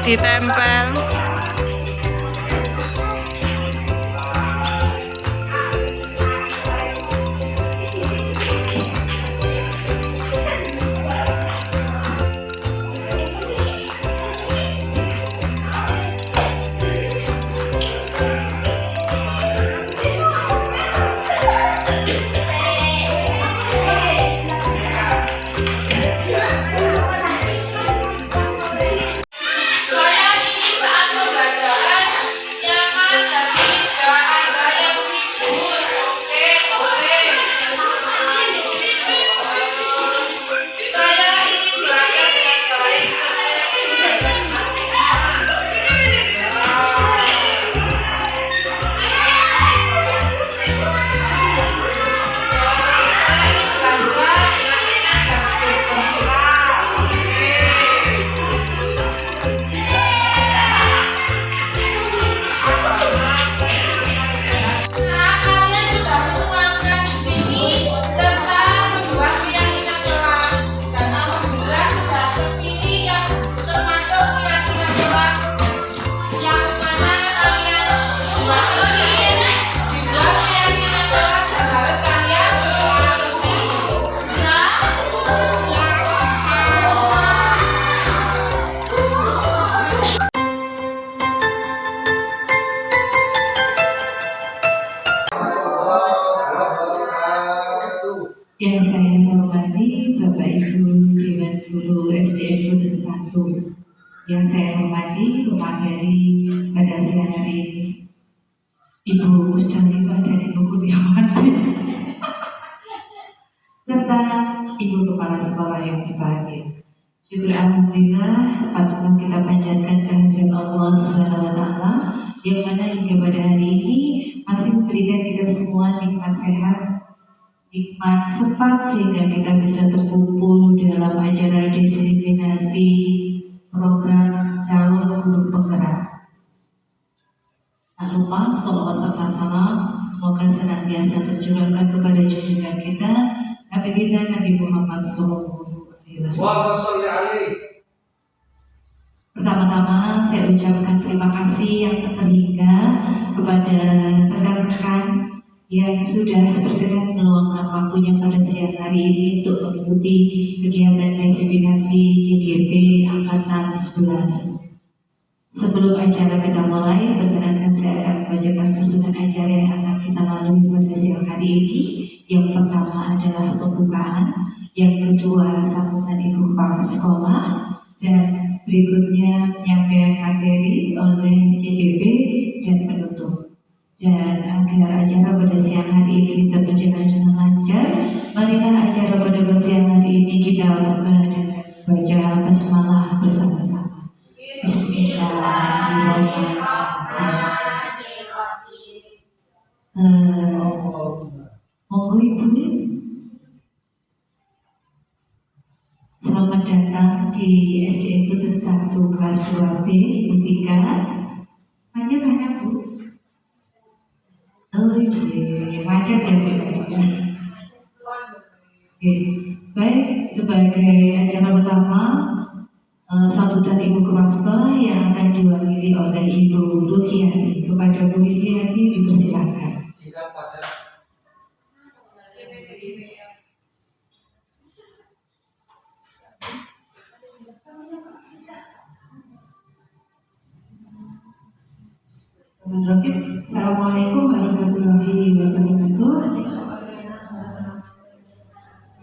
Ditempel. Yang saya hormati Bapak Ibu Dewan Guru SDN Buder 1, yang saya hormati pemateri pada siang hari ini, Ibu Musdalifah dan Ibu Kurniawati, serta Ibu Kepala Sekolah yang berbahagia. Syukur alhamdulillah, patutlah kita panjatkan kehadiran Allah Subhanahu wa Ta'ala, yang mana hingga pada hari ini masih memberikan kita semua nikmat sehat, nikmat sempat sehingga kita bisa terkumpul dalam acara disiplininasi program calon guru penggerak. Tak lupa sholawat serta salam semoga senantiasa tercurahkan kepada junjungan kita Nabi kita Nabi Muhammad SAW. Pertama-tama saya ucapkan terima kasih yang tak terhingga kepada rekan-rekan yang sudah berkenan meluangkan waktunya pada siang hari ini untuk mengikuti kegiatan disiplininasi JGP Angkatan 11. Sebelum acara kita mulai, perkenankan saya akan membacakan susunan acara yang akan kita lalui pada siang hari ini. Yang pertama adalah pembukaan, yang kedua sambutan ibu kepala sekolah, dan berikutnya penyampaian materi oleh JGP dan penutup. Dan agar acara pada siang hari ini bisa berjalan dengan lancar, marilah acara pada siang hari ini kita buka dengan baca basmalah bersama-sama. Bismillahirrahmanirrahim. Monggo Ibu. Selamat datang di SDN Buder 1 2B, Ibu Vika. Macet mana Bu? Oh iya, macet ya Bu. Oke, baik, sebagai acara pertama sambutan Ibu Kepala yang akan diwakili oleh Ibu Ruhiati. Kepada Bu Ruhiati dipersilakan. Singkat padat. Assalamualaikum warahmatullahi wabarakatuh.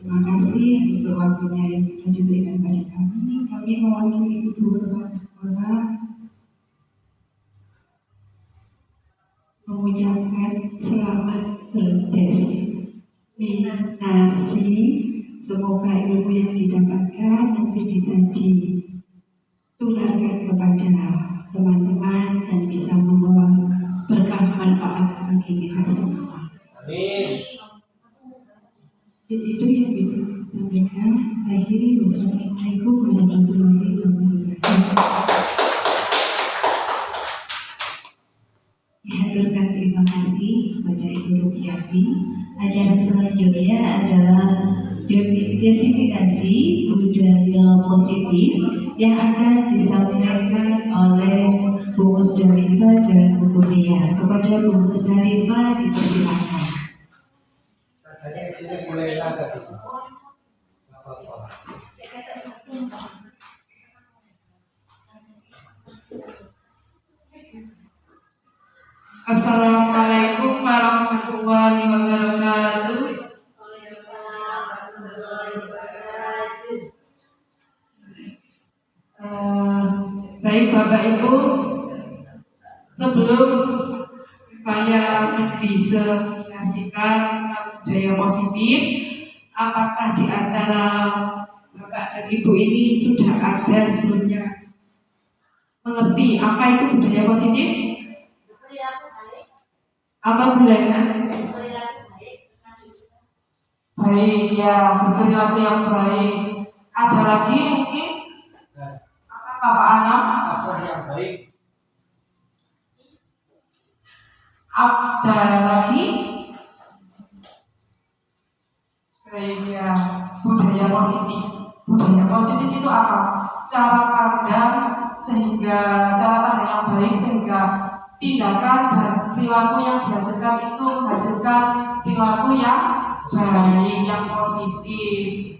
Terima kasih untuk waktunya yang sudah diberikan pada kami. Kami mewakili Ibu Kepala Sekolah mengucapkan selamat berprestasi. Semoga ilmu yang didapatkan nanti bisa ditularkan kepada teman-teman dan bisa membawa berkah manfaat bagi kita semua. Amin. Itu yang bisa saya sampaikan. Akhiri, wassalamualaikum warahmatullahi wabarakatuh. Dihaturkan terima kasih kepada Ibu Ruhiati. Acara selanjutnya adalah desifikasi budaya positif yang akan disampaikan oleh Bu Musdalifah dan Bu Kurnia. Kepada Bu Musdalifah dipersilakan. Katanya ini mulai agak gitu. Assalamualaikum warahmatullahi wabarakatuh. Baik Bapak Ibu, sebelum saya bisa menyaksikan budaya positif, apakah di antara Bapak dan Ibu ini sudah ada sebelumnya mengerti apa itu budaya positif? Apa budaya? Baik ya, berperilaku yang baik. Ada lagi mungkin? Apa Pak Anam? Asal yang baik. Ada lagi? Baik ya, budaya positif. Budaya positif itu apa? Cara pandang yang baik sehingga tindakan dan perilaku yang dihasilkan itu menghasilkan perilaku yang baik, yang positif.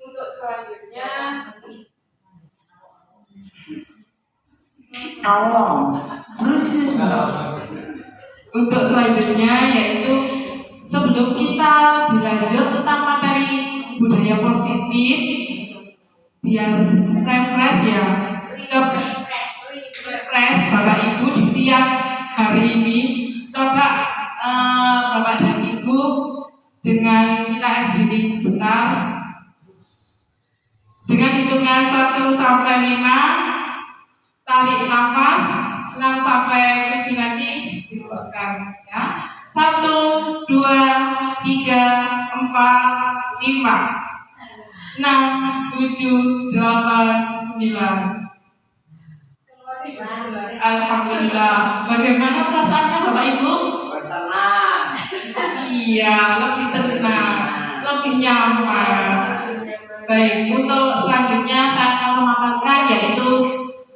Untuk selanjutnya, untuk selanjutnya yaitu sebelum kita berlanjut tentang materi budaya positif, biar refresh ya, refresh Bapak Ibu di siang hari ini. Coba Bapak dan Ibu dengan kita SBD sebentar, dengan hitungan 1 sampai 5, tarik nafas, 6 sampai 7 nanti diteruskan ya. 1, 2, 3, 4, 5, 6, 7, 8, 9. Alhamdulillah. Bagaimana perasaannya Bapak Ibu? Tenang. Iya, lebih tenang, lebih nyaman. Baik, untuk selanjutnya saya akan memaparkan yaitu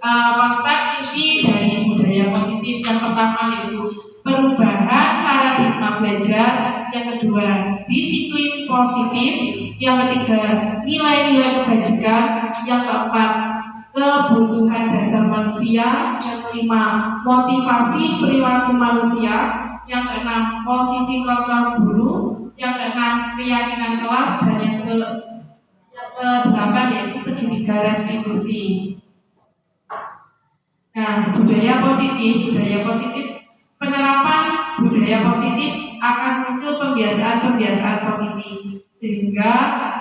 konsep inti dari budaya positif. Yang pertama yaitu perubahan paradigma belajar, yang kedua disiplin positif, yang ketiga nilai-nilai kebajikan, yang keempat kebutuhan dasar manusia, yang kelima motivasi perilaku manusia, yang keenam posisi kontrol guru, yang keenam keyakinan kelas, dan yang ke-8 yaitu segitiga restitusi. Nah, budaya positif, penerapan budaya positif akan muncul pembiasaan-pembiasaan positif sehingga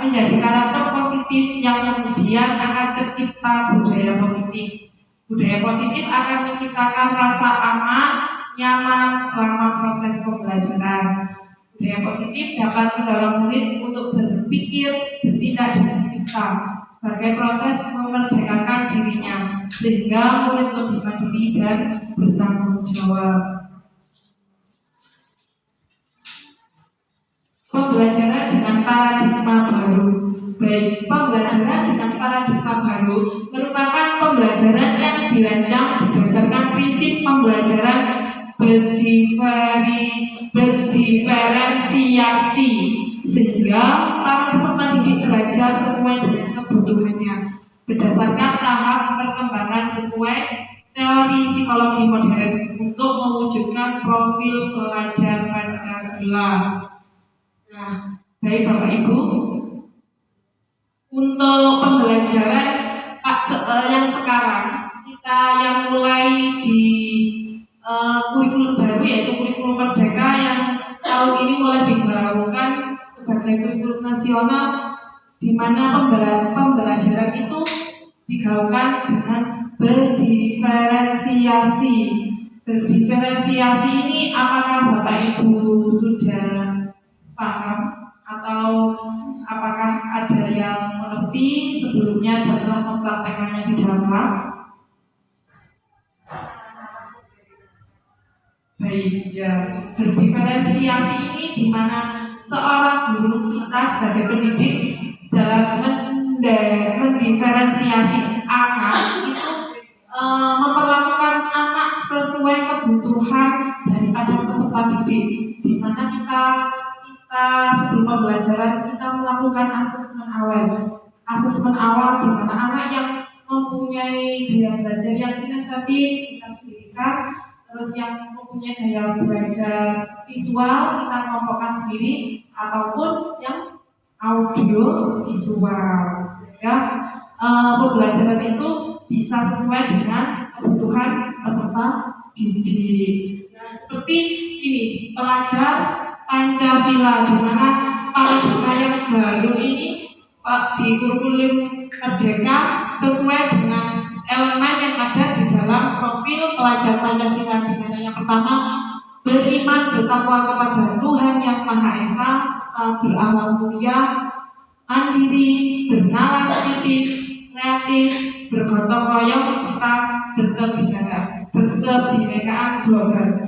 menjadi karakter positif yang kemudian akan tercipta budaya positif. Budaya positif akan menciptakan rasa aman, nyaman selama proses pembelajaran. Budaya positif dapat mendorong murid untuk berpikir, bertindak, dan mencipta sebagai proses memerdekakan dirinya, sehingga murid lebih mandiri dan bertanggung jawab. Pembelajaran dengan paradigma baru. Baik, pembelajaran dengan paradigma baru merupakan pembelajaran yang dirancang berdasarkan prinsip pembelajaran berdiferensiasi, sehingga para peserta didik belajar sesuai dengan kebutuhannya berdasarkan tahap perkembangan sesuai teori psikologi modern untuk mewujudkan profil pelajar Pancasila. Nah, baik Bapak Ibu, untuk pembelajaran yang sekarang kita yang mulai di kurikulum baru, yaitu kurikulum merdeka yang tahun ini mulai digaungkan sebagai kurikulum nasional, di mana pembelajaran itu digaungkan dengan berdiferensiasi. Berdiferensiasi ini apakah Bapak Ibu sudah paham atau apakah ada yang mengerti sebelumnya dan telah mempraktekannya di dalam kelas? Baik, ya. Berdiferensiasi ini di mana seorang guru kita sebagai pendidik dalam mendiferensiasi anak itu memperlakukan anak sesuai kebutuhan daripada peserta didik, di mana kita sebelum pembelajaran kita melakukan asesmen awal di mana anak yang mempunyai gaya belajar yang kinestetik kita sendirikan, terus yang mempunyai gaya belajar visual kita kelompokkan sendiri, ataupun yang audio visual, sehingga pembelajaran itu bisa sesuai dengan kebutuhan peserta didik. Nah, seperti ini pelajar Pancasila, di mana paradigma yang baru ini di kurikulum merdeka sesuai dengan elemen yang ada di dalam profil pelajar Pancasila, di mana yang pertama beriman bertakwa kepada Tuhan Yang Maha Esa, serta berakhlak mulia, mandiri, bernalar kritis, kreatif, bergotong royong, serta berkebinekaan global.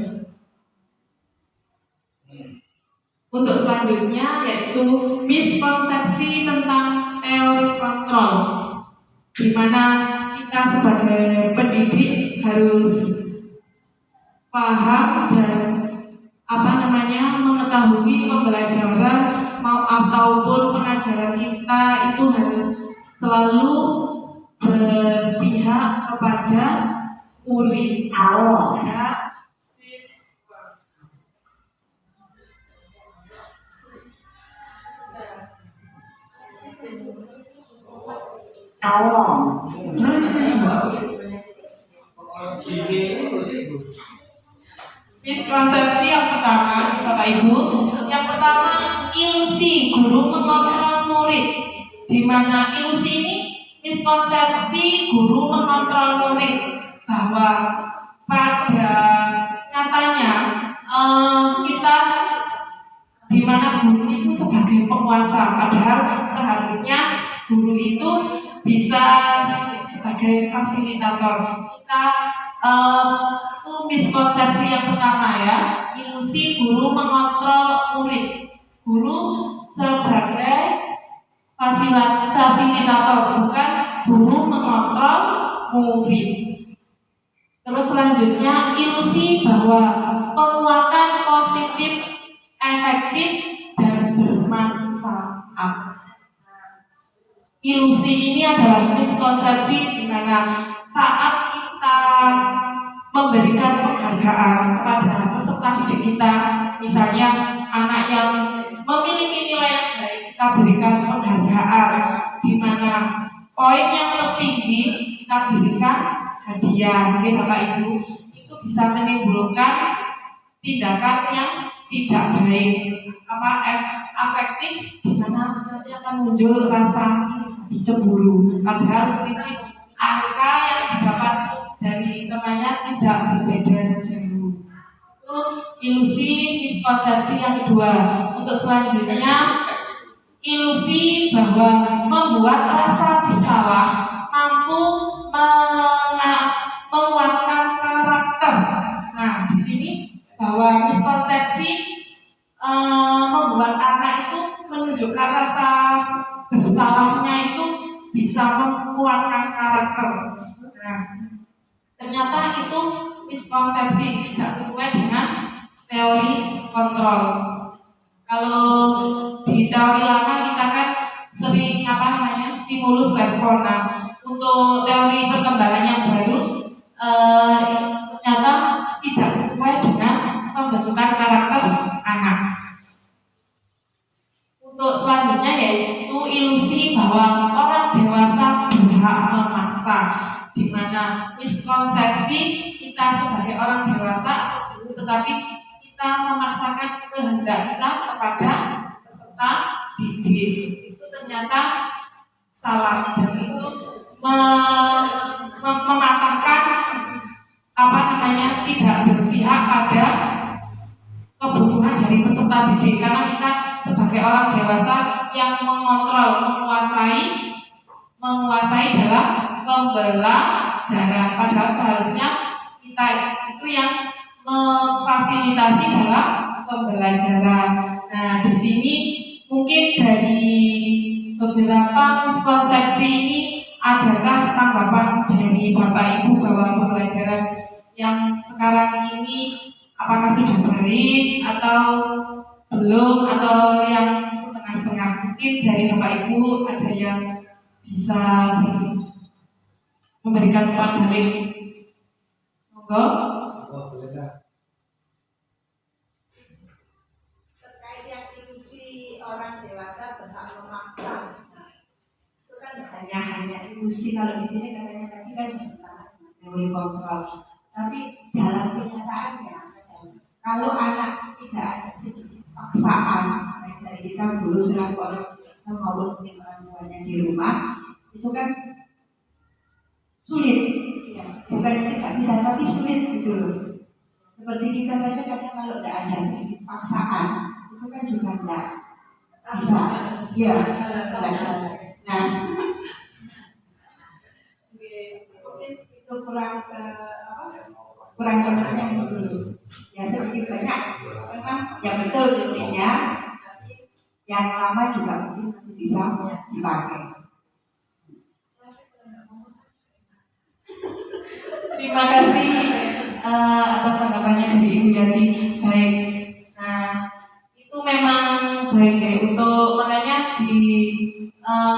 Untuk selanjutnya yaitu miskonsepsi tentang teori kontrol, di mana kita sebagai pendidik harus paham dan mengetahui pembelajaran ataupun pengajaran kita itu harus selalu berpihak kepada murid pada siswa. Miskonsepsi yang pertama, Bapak Ibu, yang pertama ilusi guru mengontrol murid, di mana ilusi ini miskonsepsi guru mengontrol murid, bahwa pada nyatanya kita di mana guru itu sebagai penguasa, padahal seharusnya guru itu bisa sebagai fasilitator. Kita itu miskonsepsi yang pertama ya, ilusi guru mengontrol murid. Guru sebagai fasilitator, bukan guru mengontrol murid. Terus selanjutnya ilusi bahwa penguatan positif, efektif, dan bermanfaat. Ilusi ini adalah miskonsepsi di mana saat kita memberikan penghargaan kepada peserta didik kita, misalnya anak yang memiliki nilai yang baik, kita berikan penghargaan, di mana poin yang tertinggi kita berikan hadiah. Oke Bapak Ibu, itu bisa menimbulkan tindakan yang tidak baik, afektif, di mana nanti akan muncul rasa cemburu, padahal selisih angka yang didapat dari temannya tidak berbeda jauh. Itu ilusi miskonsepsi yang kedua. Untuk selanjutnya, ilusi bahwa membuat rasa bersalah mampu menguatkan karakter. Nah, di sini bahwa miskonsepsi membuat anak itu menunjukkan rasa bersalahnya itu bisa menguatkan karakter. Nah, ternyata itu miskonsepsi, tidak sesuai dengan teori kontrol. Kalau di teori lama kita kan sering stimulus respon. Nah, untuk teori perkembangan yang baru ternyata tidak sesuai dengan pembentukan karakter anak. Untuk selanjutnya yaitu ilusi bahwa orang dewasa berhak memaksa, di mana miskonsepsi kita sebagai orang dewasa tetapi kita memaksakan kehendak kita kepada peserta didik, itu ternyata salah dan itu mematahkan tidak berpihak pada kebutuhan dari peserta didik, karena kita sebagai orang dewasa yang mengontrol, menguasai dalam pembelajaran, padahal seharusnya kita itu yang memfasilitasi dalam pembelajaran. Nah, di sini mungkin dari beberapa miskonsepsi ini, adakah tanggapan dari Bapak Ibu bahwa pembelajaran yang sekarang ini apakah sudah baik atau belum, atau yang setengah-setengah? Mungkin dari Bapak Ibu ada yang bisa memberikan umpan balik. Monggo. Terkait yang ilusi orang dewasa berhak memaksa, itu kan hanya ilusi. Kalau di sini katanya tadi kan teori kontrol, tapi dalam kenyataannya kalau anak tidak ada sedikit paksaan baik dari kita guru selaku orang dewasa maupun mungkin orang tuanya di rumah, itu kan sulit ya, bukannya tidak bisa tapi sulit gitu loh. Seperti kita saja kadang kalau tidak ada sedikit paksaan itu kan juga tidak bisa ya, nah itu kurang cocoknya gitu ya, sedikit banyak memang yang betul intinya, yang lama juga mungkin masih bisa dipakai. Terima kasih atas tanggapannya dari Ibu Yati. Baik, nah itu memang baik deh, untuk makanya di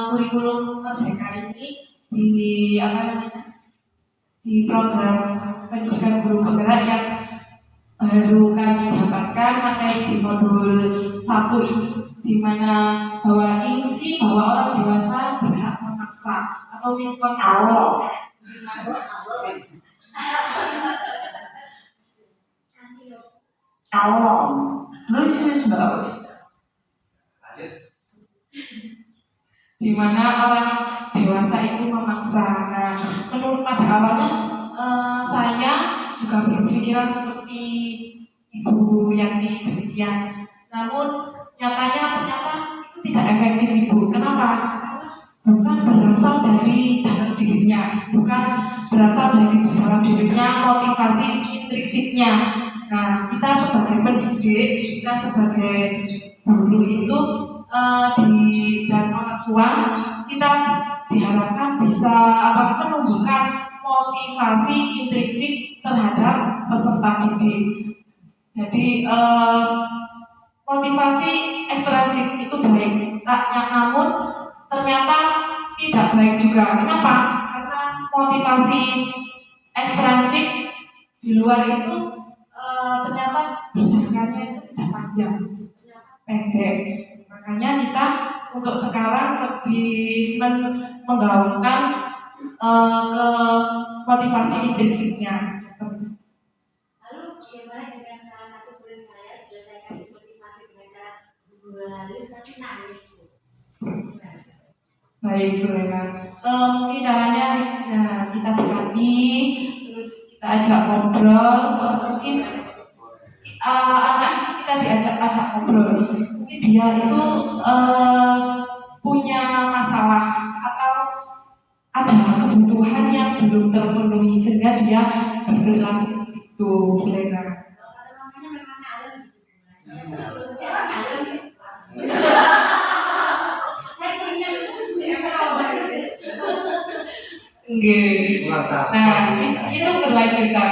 kurikulum Merdeka ini di program pendidikan guru penggerak yang baru kami dapatkan materi di modul 1 ini, di mana bahwa ilusi bahwa orang dewasa berhak memaksa atau miskonsepsi. Bluetooth mode. Di mana orang dewasa itu memaksa. Nah, menurut pada awalnya saya juga berpikiran seperti Ibu Yanti demikian. Namun ternyata itu tidak efektif, Ibu. Kenapa? Bukan berasal dari dalam dirinya, bukan berasal dari dalam dirinya motivasi intrinsiknya. Nah, kita sebagai pendidik, kita sebagai guru itu dan orang tua, kita diharapkan bisa menumbuhkan motivasi intrinsik terhadap peserta didik. Jadi motivasi ekstrinsik itu baik, namun ternyata tidak baik juga. Kenapa? Karena motivasi ekstrinsik di luar itu ternyata berjalannya itu tidak panjang, pendek. Makanya kita untuk sekarang lebih menggaungkan motivasi intrinsiknya. Lalu bagaimana dengan salah satu murid saya, sudah saya kasih motivasi dengan cara halus tapi nangis. Baik, Bu Lena. Mungkin caranya kita dekati, terus kita ajak ngobrol, mungkin anak itu kita diajak ngobrol, mungkin dia itu punya masalah atau ada kebutuhan yang belum terpenuhi sehingga dia berperilaku seperti itu, boleh nggak? Kalau namanya memang ngalem gitu. Orang ngalem gitu. Saya punya Nggih. Nah, itu berlanjutan.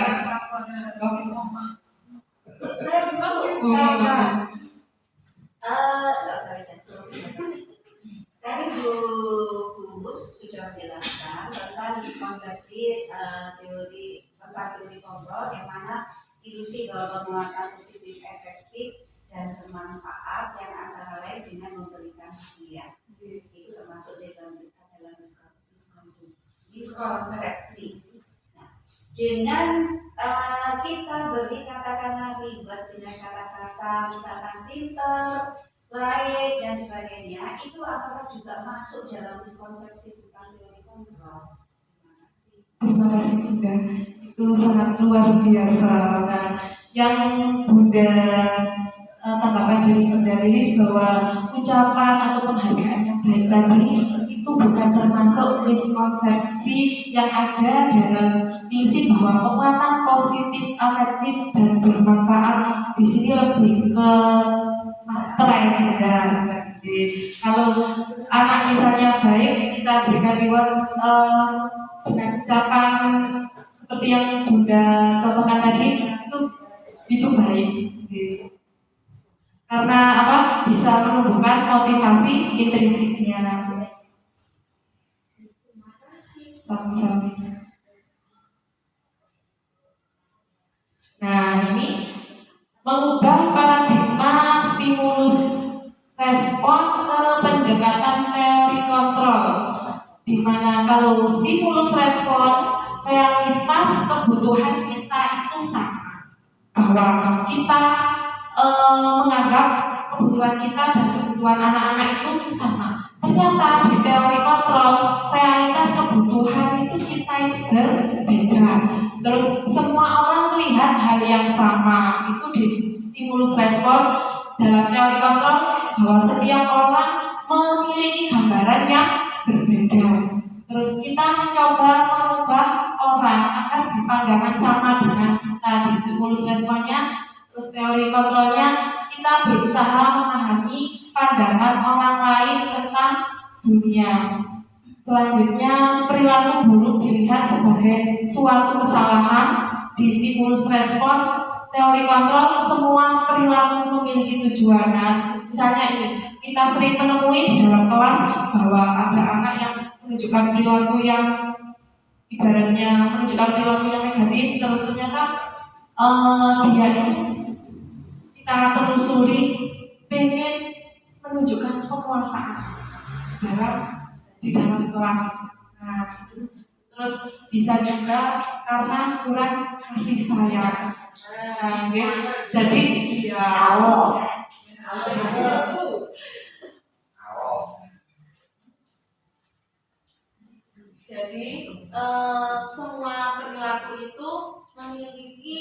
saya dulu nggak usah saya suruh. Tadi Bu Gus sudah menjelaskan tentang miskonsepsi teori tentang teori kontrol yang mana ilusi bahwa penguatan positif efektif dan bermanfaat yang antara lain dengan memberikan hadiah. Itu termasuk dalam miskonsepsi. Nah, dengan kita beri katakanlah ribet dengan kata-kata misalkan pinter, baik dan sebagainya, itu apakah juga masuk dalam miskonsepsi tentang teori kontrol? Terima kasih Bunda. Itu sangat luar biasa. Nah, yang Bunda tanggapan dari Bunda Lilis bahwa ucapan atau penghargaan yang baik tadi itu bukan termasuk miskonsepsi yang ada dalam ilusi bahwa penguatan positif, afektif dan bermanfaat di sini lebih ke tren dan kalau anak misalnya baik kita berikan reward dengan ucapan seperti yang Bunda contohkan tadi itu baik karena apa bisa menumbuhkan motivasi intrinsiknya. Sama-sama. Nah ini mengubah paradigma stimulus respon ke pendekatan teori kontrol, di mana kalau stimulus respon realitas kebutuhan kita itu sama, bahwa kita menganggap kebutuhan kita dan kebutuhan anak-anak itu sama. Ternyata di teori kontrol realitas kebutuhan itu kita itu berbeda. Terus semua orang melihat hal yang sama. Itu di stimulus respon dalam teori kontrol bahwa setiap orang memiliki gambaran yang berbeda. Terus kita mencoba mengubah orang agar berpandangan sama dengan kita di stimulus responnya. Terus teori kontrolnya kita berusaha memahami pandangan orang lain tentang dunia. Selanjutnya perilaku buruk dilihat sebagai suatu kesalahan. Di stimulus respon teori kontrol semua perilaku memiliki tujuan. Nah, misalnya ini kita sering menemui di dalam kelas bahwa ada anak yang menunjukkan perilaku yang ibaratnya menunjukkan perilaku yang negatif, terus ternyata dia itu kita telusuri pengen menunjukkan penguasaan di dalam kelas. Nah, terus bisa juga karena kurang kasih sayang. Nah, jadi ya jadi semua perilaku itu memiliki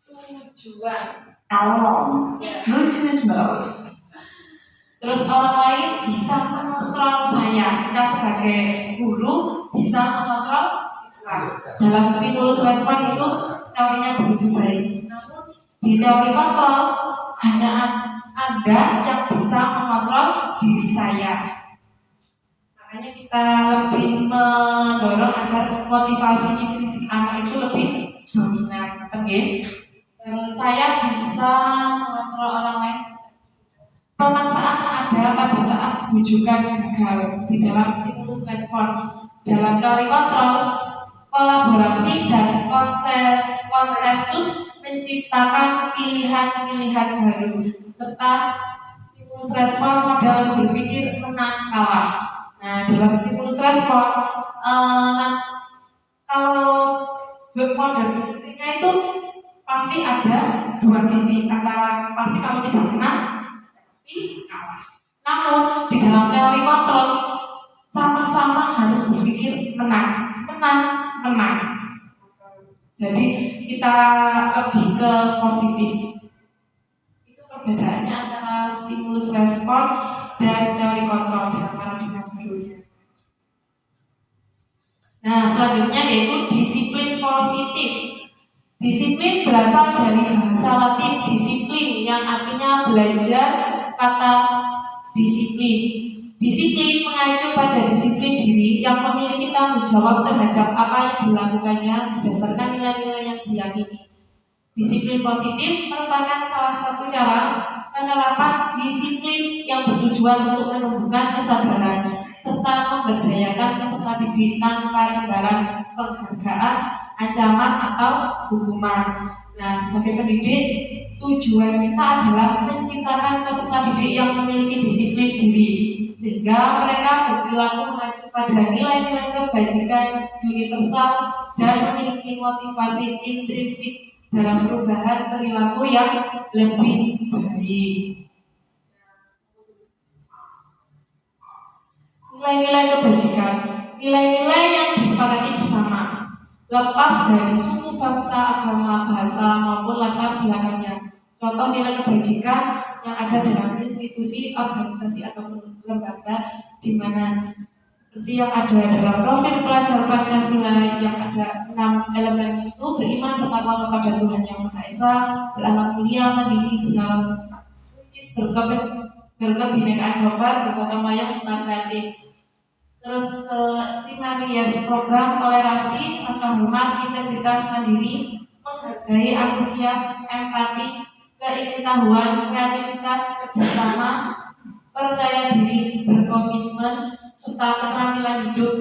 tujuan. Bluetooth mode. Terus orang lain bisa mengontrol saya. Kita sebagai guru bisa mengontrol siswa. Dalam stimulus respon itu teorinya begitu baik. Namun di teori kontrol hanya Anda yang bisa mengontrol diri saya. Makanya kita lebih mendorong agar motivasi intrinsik anak itu lebih dominan. Terus saya bisa mengontrol orang lain. Pemaksaan ada pada saat bujukan gagal di dalam stimulus respon. Dalam teori kontrol, kolaborasi dan konsensus menciptakan pilihan-pilihan baru serta stimulus respon modal berpikir menang kalah. Nah, dalam stimulus respon, kalau modal berpikirnya itu pasti ada dua sisi, antara pasti kalau tidak menang pasti kalah. Namun di dalam teori kontrol sama-sama harus berpikir menang. Jadi kita lebih ke positif. perbedaannya antara stimulus respon dan teori kontrol dalam paradigma barunya. Nah, selanjutnya yaitu disiplin positif. Disiplin berasal dari bahasa Latin disiplin yang artinya belajar kata disiplin. Disiplin mengacu pada disiplin diri yang memiliki tanggung jawab terhadap apa yang dilakukannya berdasarkan nilai-nilai yang diyakini. Disiplin positif merupakan salah satu cara penerapan disiplin yang bertujuan untuk menumbuhkan kesadaran serta memberdayakan peserta didik tanpa imbalan penghargaan, ancaman atau hukuman. Nah, sebagai pendidik, tujuan kita adalah menciptakan peserta didik yang memiliki disiplin diri, sehingga mereka berperilaku mengacu pada nilai-nilai kebajikan universal dan memiliki motivasi intrinsik dalam perubahan perilaku yang lebih baik. Nilai-nilai kebajikan, nilai-nilai yang disepakati bersama, lepas dari suku, bangsa, agama, bahasa maupun latar belakangnya. Contoh nilai kebajikan yang ada dalam institusi, organisasi atau lembaga, di mana seperti yang ada dalam profil pelajar Pancasila yang ada 6 elemen itu: beriman pertama kepada Tuhan Yang Maha Esa, berakhlak mulia, mandiri, berdalam kritis, berkebinekaan global, bergotong royong, serta kreatif. Terus 5 rias program toleransi, rasa hormat, integritas, mandiri, menghargai, antusias, empati, keingintahuan, kreativitas, kerjasama, percaya diri, berkomitmen, serta keterampilan hidup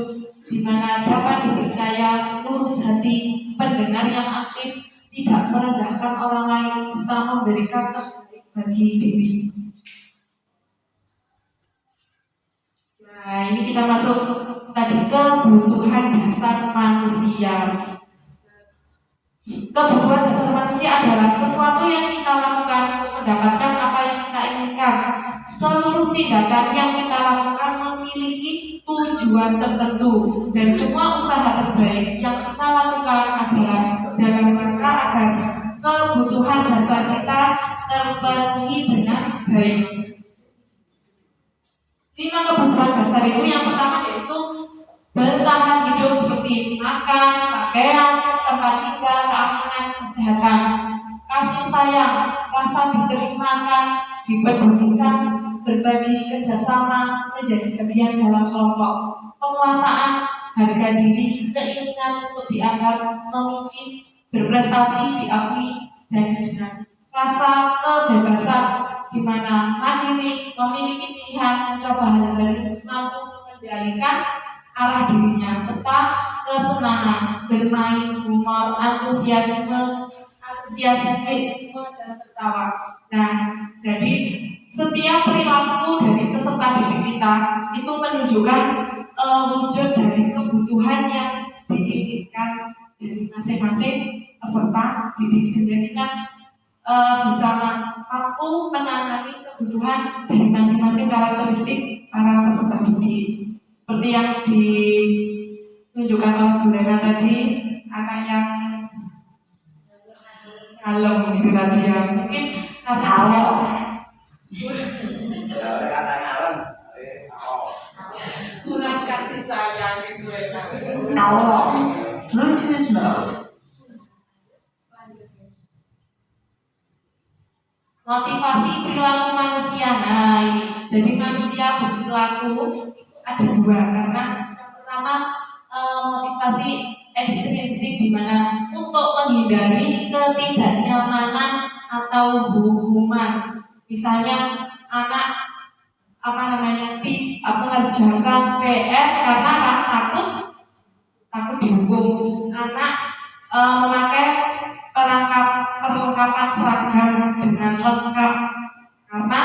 di mana dapat dipercaya, lurus hati, pendengar yang aktif, tidak merendahkan orang lain, serta memberikan terbaik bagi diri. Nah, ini kita masuk tadi kebutuhan dasar manusia. Kebutuhan dasar manusia adalah sesuatu yang kita lakukan untuk mendapatkan apa yang kita inginkan. Seluruh tindakan yang kita lakukan memiliki tujuan tertentu, dan semua usaha terbaik yang kita lakukan adalah dalam rangka agar kebutuhan dasar kita terpenuhi dengan baik. 5 kebutuhan dasar itu yang pertama yaitu bertahan hidup seperti makan, pakaian, tempat tinggal, keamanan, kesehatan, kasih sayang, rasa diterimakan, dipedulikan, berbagi, kerjasama, menjadi bagian dalam kelompok, penguasaan, harga diri, keinginan untuk dianggap memimpin, berprestasi, diakui, dan didengar. Rasa kebebasan di mana mandiri, memiliki pilihan, mencoba hal baru, mampu mengendalikan arah dirinya, serta kesenangan, bermain, humor, antusiasme, dan tertawa. Nah, jadi setiap perilaku dari peserta didik kita itu menunjukkan wujud dari kebutuhan yang diinginkan dari masing-masing peserta didik, sehingga kita bisa mampu menangani kebutuhan dari masing-masing karakteristik para peserta didik. Seperti yang ditunjukkan oleh Bu Lena tadi, anak yang kalem itu tadi ya, mungkin karena kurang kasih sayang gitu ya. Bluetooth mode. Motivasi perilaku manusia. Nah, ini jadi manusia berperilaku ada 2, karena yang pertama motivasi ekstrinsik, di mana untuk menghindari ketidaknyamanan atau hukuman. Misalnya anak mengerjakan PR karena takut dihukum. Anak memakai perlengkapan seragam dengan lengkap karena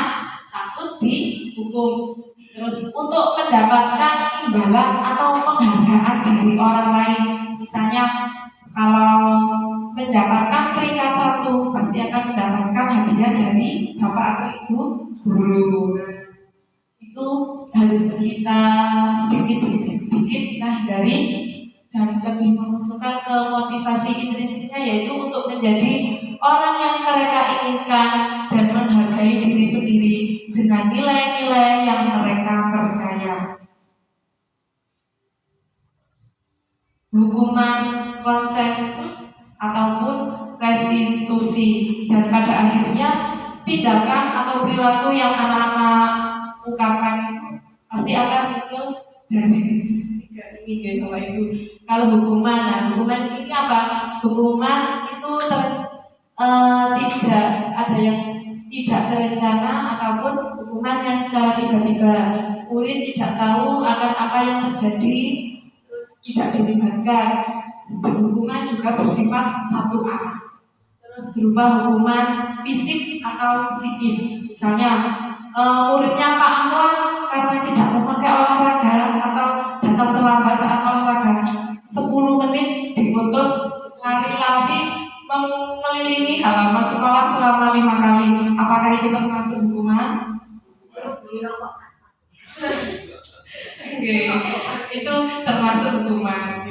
takut dihukum. Terus untuk mendapatkan imbalan atau penghargaan dari orang lain, misalnya kalau mendapatkan peringkat 1 pasti akan mendapatkan hadiah dari bapak atau ibu guru. Itu harus kita sedikit demi sedikit kita hindari dan lebih memunculkan ke motivasi intrinsiknya, yaitu untuk menjadi orang yang mereka inginkan dan menghargai dengan nilai-nilai yang mereka percaya. Hukuman konsensus ataupun restitusi, dan pada akhirnya tindakan atau perilaku yang anak-anak ungkapkan itu pasti akan muncul dari tiga ini ya Bapak Ibu. Kalau hukuman, nah hukuman ini apa? Hukuman itu tidak ada yang tidak terencana ataupun hukuman yang secara tiba-tiba. Murid tidak tahu akan apa yang terjadi, terus tidak dilibatkan. Hukuman juga bersifat satu arah. Terus berupa hukuman fisik atau psikis. Misalnya muridnya Pak Anwar karena tidak memakai olahraga atau datang terlambat saat olahraga 10 menit diputus lari-lari mengelilingi halaman sekolah selama 5 kali. Apakah itu termasuk hukuman? Itu termasuk hukuman.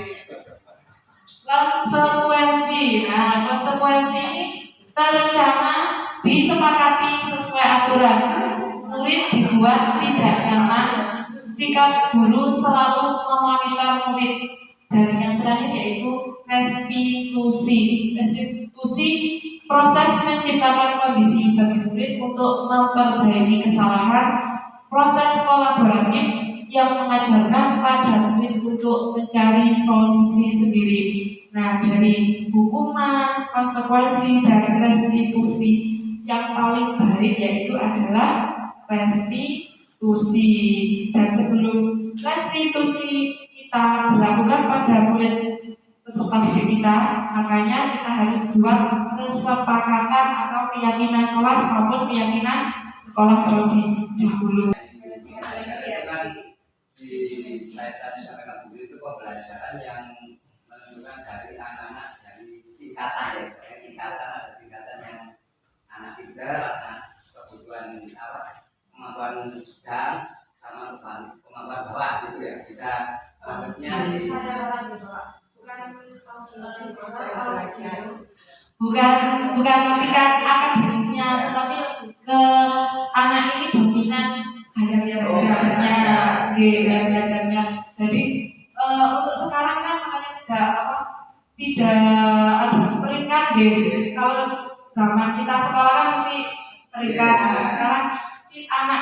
Konsekuensi. Nah, konsekuensi ini terencana, disepakati sesuai aturan. Murid dibuat tidak nyaman. Sikap guru selalu memonitor murid. Dan yang terakhir yaitu restitusi. Restitusi proses menciptakan kondisi bagi murid untuk memperbaiki kesalahan. Proses kolaboratif yang mengajarkan pada murid untuk mencari solusi sendiri. Nah, dari hukuman, konsekuensi, dan restitusi yang paling baik yaitu adalah restitusi. Dan sebelum restitusi kita berlakukan pada murid peserta didik kita, makanya kita harus buat kesepakatan atau keyakinan kelas maupun keyakinan sekolah terlebih dahulu. Di slide tadi sampaikan Bu itu pembelajaran yang menentukan dari anak-anak dari tingkatan ya, tingkatan ada tingkatan yang anak tiga, anak kebutuhan kemampuan sedang sama kemampuan bawah gitu ya, bisa maksudnya bukan tingkat akademiknya, tetapi ke anak ini dominan gaya belajarnya. Jadi untuk sekarang kan makanya tidak ada peringkat gitu. Kalau zaman kita sekolah kan mesti peringkat. Nah, sekarang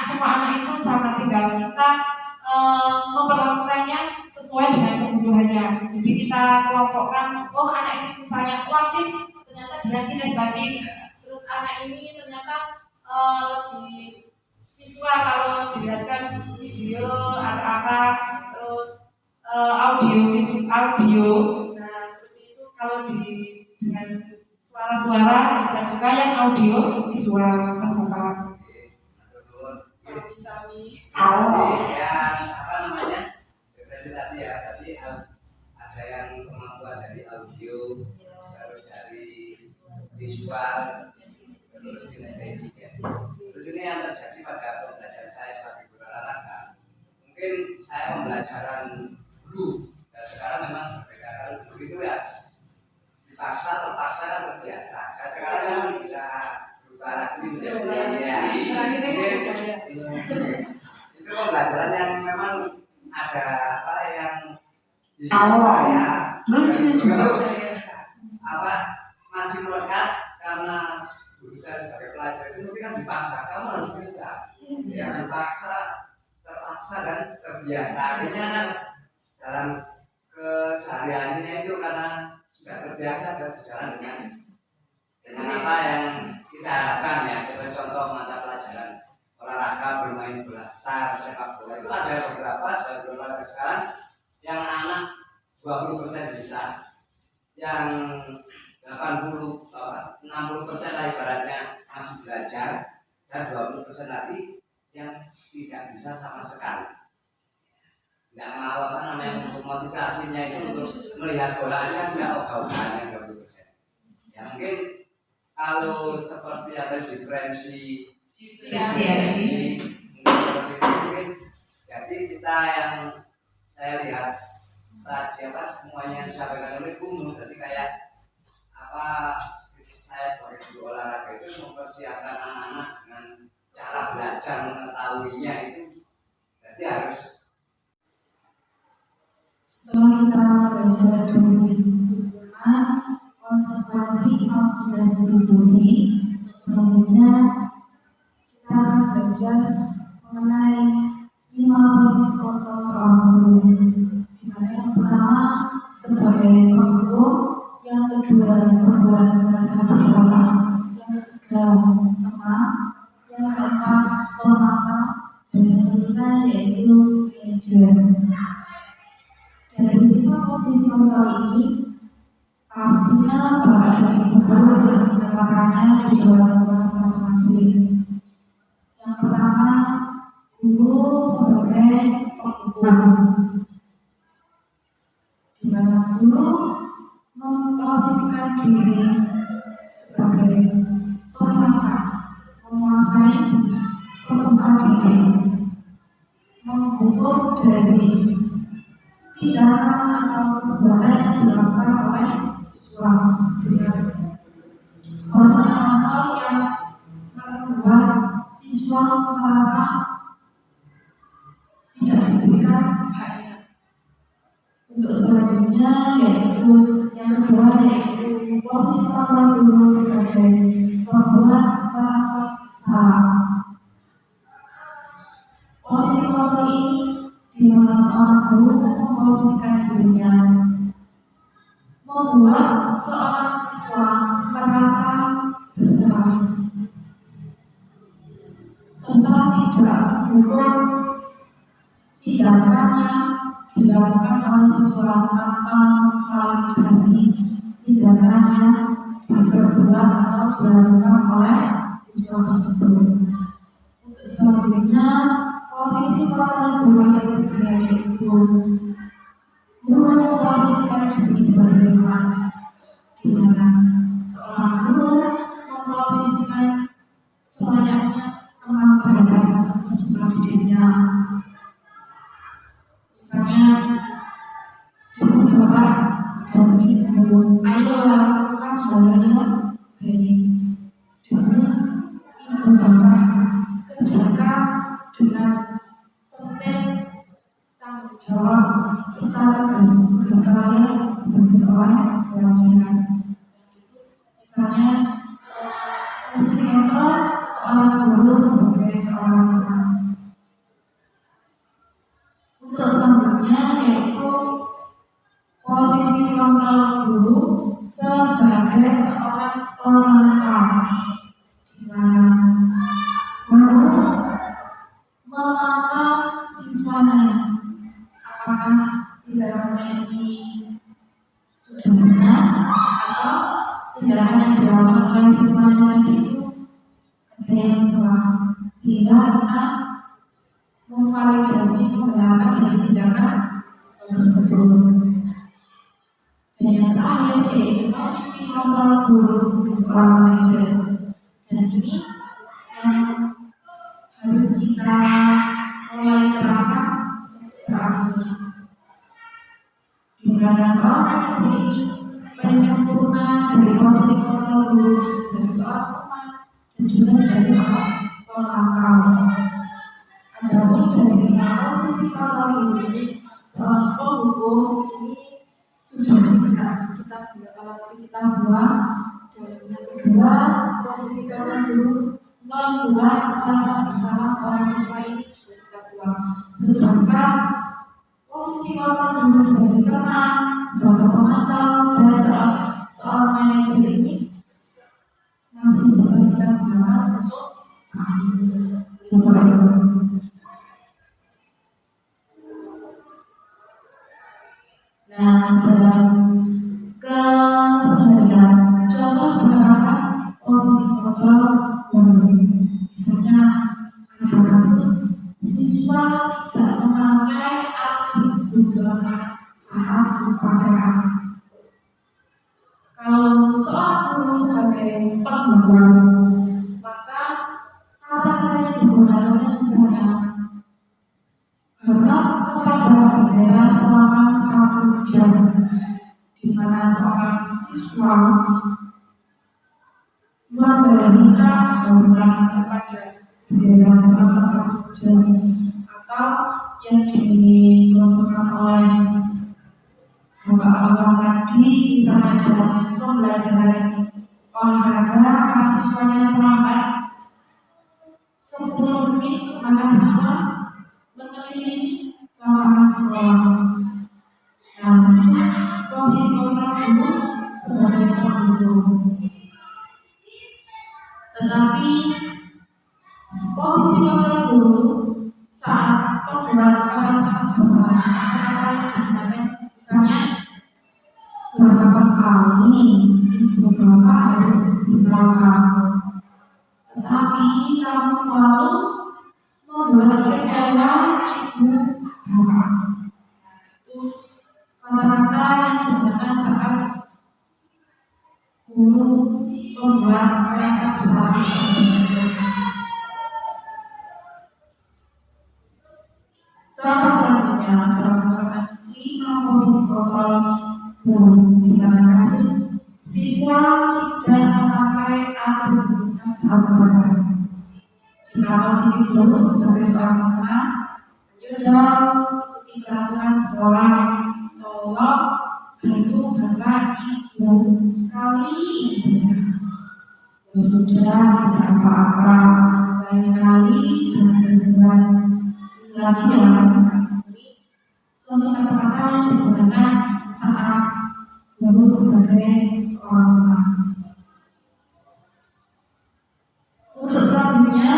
semua anak itu sama, tinggal kita memperlakukannya sesuai dengan kebutuhannya. Jadi kita kelompokkan, oh anak ini misalnya aktif, ternyata dia kinestetik. Terus anak ini ternyata lebih visual, kalau dilihatkan video apa terus audio. Nah seperti itu, kalau dengan suara-suara bisa juga yang audio visual terbuka. Yang apa namanya representasi ya, tadi ada yang kemampuan dari audio, terus dari visual, terus kinestetik ya. Terus ini yang terjadi pada pembelajaran saya sebagai guru olahraga. Mungkin saya pembelajaran dulu, dan sekarang memang berbeda. Kalau dulu itu ya terpaksa kan terbiasa. Dan sekarang memang bisa berubah lagi menjadi ya. Itu pembelajaran yang memang ada apa yang di saya masih melekat karena guru saya sebagai pelajar itu mungkin kan dipaksa, kamu harus bisa ya, terpaksa dan terbiasa. Akhirnya kan dalam kesehariannya itu karena sudah terbiasa dan berjalan dengan apa yang kita harapkan ya. Coba contoh mata pelajaran olahraga, bermain bola besar, sepak bola, itu ada beberapa sebagai olahraga sekarang yang anak 20% bisa, yang 60% lah ibaratnya masih belajar, dan 20% lagi yang tidak bisa sama sekali. Tidak mau untuk motivasinya itu untuk melihat bola aja tidak ogah-ogahan yang 20%. Ya mungkin kalau seperti ada diferensi mungkin jadi kita yang saya lihat tadi semuanya disampaikan oleh Bung, jadi kayak saya sebagai guru olahraga itu mempersiapkan anak-anak dengan cara belajar mengetahuinya itu berarti harus setelah kita belajar dari konsentrasi aplikasi diskusi, selanjutnya kita akan belajar mengenai 5 posisi kontrol seorang guru. Di mana yang pertama sebagai penghukum, yang kedua berbuat merasa bersalah, yang ketiga teman, yang keempat pemata, dan yang kelima yaitu manajer. Dari 5 posisi kontrol ini pastinya Bapak dan Ibu guru yang menerapkannya di dalam kelas masing-masing. Yang pertama, guru sebagai penghukum, di mana guru memposisikan diri sebagai penguasa, menguasai peserta didik, menghukum dari tindakan atau perbuatan yang dilakukan oleh siswa dengan proses hal yang membuat siswa merasa tidak diberikan haknya. Untuk selanjutnya yaitu yang kedua yaitu posisi kontrol guru sebagai pembuat merasa bersalah. Posisi kontrol ini di mana seorang guru memposisikan dirinya membuat seorang siswa merasa bersalah serta tidak mendukung tindakan yang dilakukan oleh siswa tanpa validasi tindakan yang diperbuat atau dilakukan oleh siswa tersebut. Untuk selanjutnya posisi kontrol guru yang ketiga yaitu guru memposisikan diri sebagai teman, di mana seorang guru memposisikan selayaknya teman terhadap peserta didiknya. Misalnya, dulu Bapak dan Ibu, ayo lakukan hal yang baik. Dulu Ibu Bapak kerjakan dengan penting tanggung jawab serta tugas kalian sebagai seorang pelajar. Misalnya, posisi kontrol seorang guru sebagai seorang teman. Untuk selanjutnya yaitu posisi kontrol guru sebagai seorang pemantau, di mana guru memantau siswanya apakah tindakannya ini sudah benar atau tindakan yang dilakukan oleh siswanya tadi itu ada yang salah, sehingga kita memvalidasi pembenaran dari tindakan siswa tersebut. Dan yang terakhir yaitu posisi kontrol guru sebagai seorang manajer. Dan ini yang harus kita mulai terapkan saat ini, di mana seorang manajer ini menyempurnakan dari posisi kontrol guru sebagai seorang teman dan juga sebagai seorang pemantau. Adapun dari posisi kontrol guru ini seorang penghukum ini sudah tidak kita buat. Dan yang kedua, posisi kontrol guru membuat rasa bersalah seorang siswa ini juga kita buat. Sedangkan posisi kontrol guru sebagai teman, sebagai pemantau, dan seorang manajer ini masih bisa kita gunakan untuk saat ini. Nah, dalam keseharian contoh penerapan posisi kontrol guru, misalnya ada kasus siswa tidak memakai atribut lengkap saat upacara. Kalau seorang guru sebagai pengguru, maka kata-kata yang digunakan misalnya hormat kepada bendera selama 1 jam, di mana seorang siswa memberikan hormat kepada berdasarkan masalah kerja atau yang dicontohkan oleh Bapak tadi, misalnya dalam pembelajaran olahraga, karena siswanya terlambat 10 menit, maka siswa mengelilingi lapangan sekolah. Nah, posisi kontrol dulu sebagai penghulu. Tetapi posisi kontrol dulu saat pembuat perasaan besar, misalnya beberapa kali ibu bapak harus diberangkat, tetapi kamu selalu membuat kecewa ibu bapak. Itu kata-kata yang digunakan saat guru membuat merasa besar untuk siswa. Contoh selanjutnya adalah menerapkan 5 posisi kontrol guru di mana kasus siswa tidak memakai atribut saat belajar. Jika posisi guru sebagai seorang anak, ayo dong ikuti peraturan sekolah, tolong bantu bapak ibu sekali ini saja. Ya sudah, tidak apa-apa. Lain kali jangan berbuat lagi ya. Contoh kata-kata yang digunakan saat guru sebagai seorang anak. Untuk selanjutnya,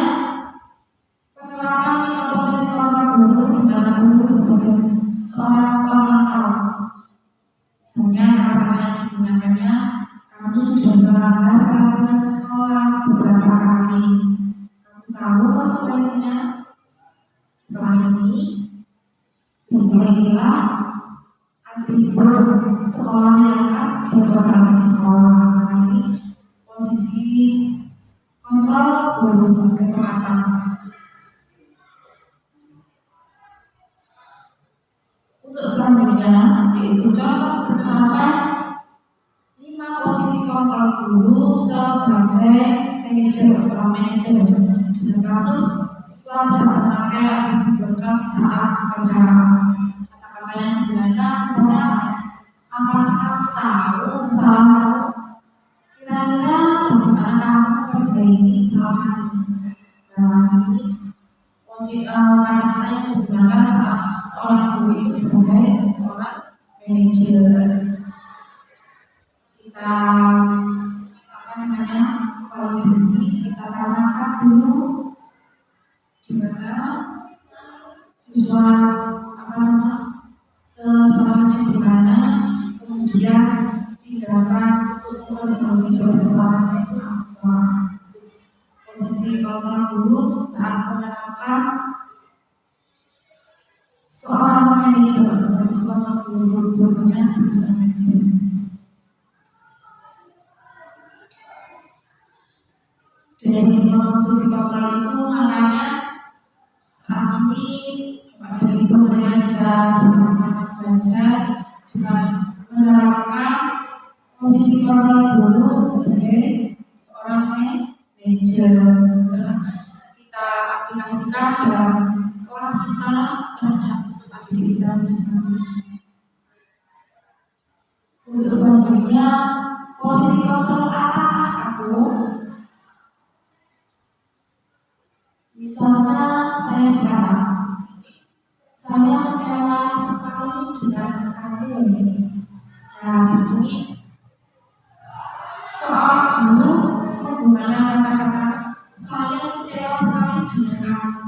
penerapan posisi seorang guru di dalam guru sebagai seorang pemantau. Misalnya kata yang digunakannya, kamu sudah melanggar peraturan sekolah beberapa kali. Kamu tahu konsekuensinya? Setelah ini, diberilah atribut sekolah yang akan dioperasi sekolah. Ini posisi kontrol guru sebagai penantang. Untuk selanjutnya, yaitu contoh penerapan 5 posisi kontrol guru sebagai manajer, seorang manajer dalam kasus siswa tidak memakai atribut lengkap saat pelajaran. Kata-kata yang digunakan misalnya, apakah tahu misalnya kira-kira bagaimana kamu memperbaiki kesalahan. Nah, ini posisi kata-kata yang digunakan saat seorang guru itu sebagai seorang manajer. Kita validasi, kita tanyakan dulu gimana siswa kesalahannya di mana, kemudian tindakan untuk memperbaiki kesalahan itu apa. Posisi kontrol dulu saat penerapan seorang manajer, posisi kontrol guru-gurunya sebagai seorang manajer. Dari posisi kontrol itu makanya saat ini pada Ibu dan kita bersama-sama belajar dengan menerapkan posisi kontrol dulu sebagai seorang manajer. Kita aplikasikan dalam kelas kita terhadap peserta didik kita masing-masing. Untuk selanjutnya, posisi kontrol apakah aku? Misalnya saya berkata, saya kecewa sekali dengan kamu. Nah, di sini seorang guru menggunakan kata-kata saya kecewa sekali dengan kamu.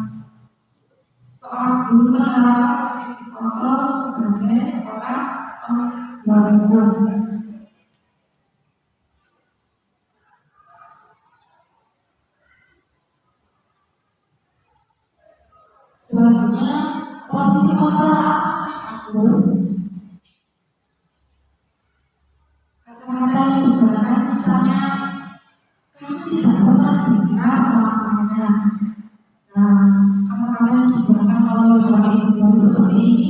Seorang guru menerapkan posisi kontrol sebagai seorang pembantu. Selanjutnya, posisi kontrol aku. Kata-kata yang digunakan misalnya, kamu tidak pernah dengar melakukannya. Nah, kata-kata yang digunakan kalau dalam ibu seperti ini,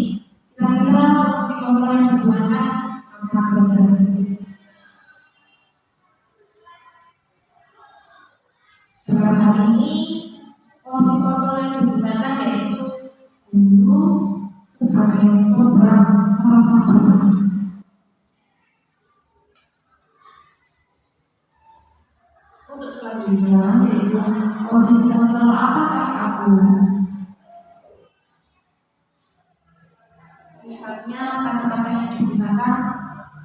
kira-kira posisi kontrol yang digunakan apa benar? Dalam hal ini, sebagai program merasa bersama. Untuk selanjutnya yaitu posisi kontrol apakah aku. Misalnya kata-kata yang digunakan,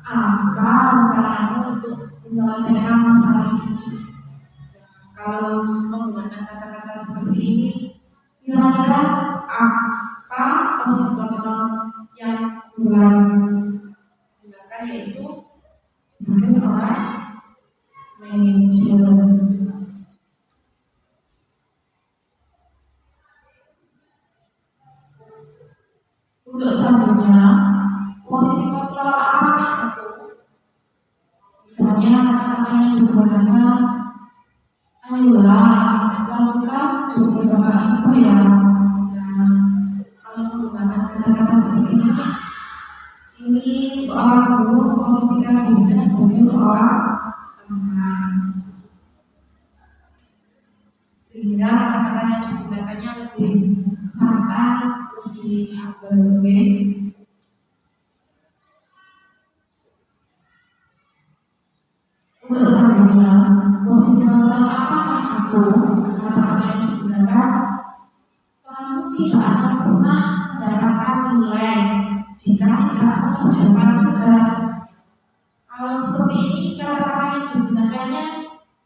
apa rencanamu untuk menyelesaikan masalah ini. Kalau menggunakan kata-kata seperti ini, kira-kira apa posisi kontrol yang kurang gunakan, yaitu sebagai seorang manajer. Untuk selanjutnya, posisi kontrol apakah itu? Misalnya kata-kata yang digunakan, ayolah lakukan untuk Bapak Ibu ya. Nah, kalau menggunakan kata-kata seperti ini seorang guru memposisikan dirinya sebagai seorang teman, sehingga kata-kata yang digunakannya lebih santai, lebih humble. Untuk selanjutnya, posisi kontrol apakah aku? Kata-kata yang digunakan, kamu tidak akan pernah mendapatkan nilai jika tidak mengerjakan tugas. Kalau seperti ini, kata-kata yang digunakannya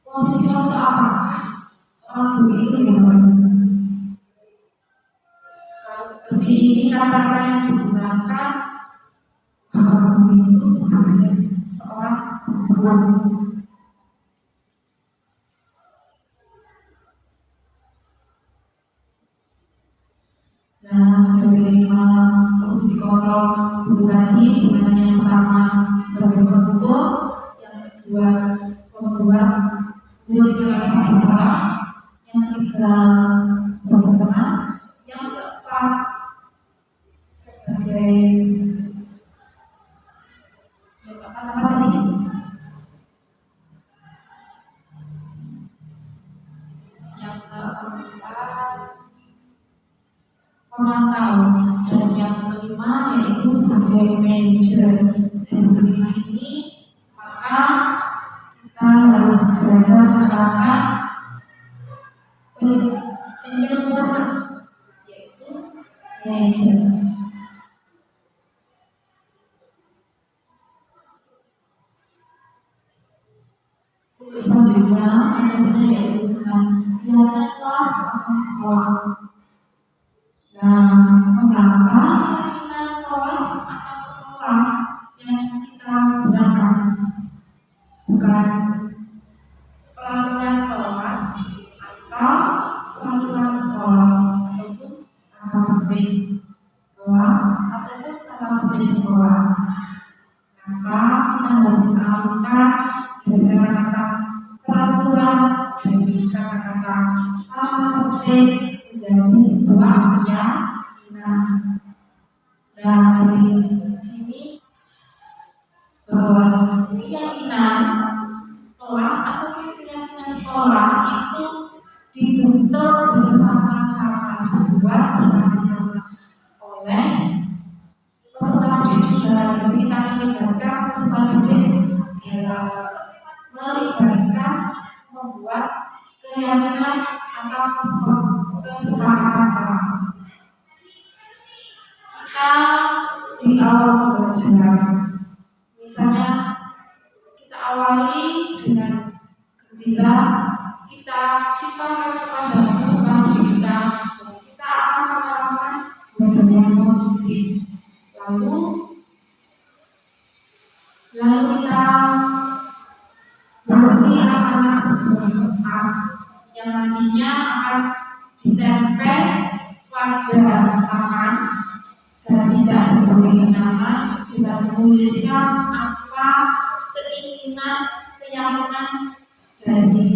posisi kontrol apakah? Seorang guru itu bagaimana? Kalau seperti ini, kata-kata yang digunakan, bahwa guru itu sebagai seorang guru. Nah, dari 5 posisi kontrol guru tadi, dimana yang pertama sebagai penutur, yang kedua pembuat guru merasa bersalah, yang ketiga sebagai teman, yang keempat sebagai apa tadi? Yang keempat pemantau, dan yang kelima yaitu sebagai manajer. Dan kelima ini maka kita harus belajar menerapkan penyempurna, yaitu manajer. Untuk selanjutnya yaitu pilihan kelas atau sekolah. Nah, mengapa pilihan kelas atau sekolah yang kita gunakan? Bukan peraturan kelas atau peraturan sekolah, ataupun kata petik kelas ataupun kata petik sekolah. Maka kita harus mengalihkan dari kata-kata peraturan, dari kata-kata petik menjadi sebuah keyakinan. Dan dari sini bahwa keyakinan kelas atau keyakinan sekolah itu dibentuk bersama-sama, dibuat bersama-sama oleh peserta didik juga. Jadi kita melibatkan peserta didik melibatkan membuat keyakinan atau kesepakatan kelas. Kita di awal pembelajaran, misalnya kita awali dengan gembira, kita ciptakan kepada peserta didik kita akan menerapkan budaya yang positif. Lalu kita beri amanah sebuah kertas yang nantinya akan ditempel pada tangan dan tidak diberi nama, kita menuliskan apa keinginan, keyakinan dari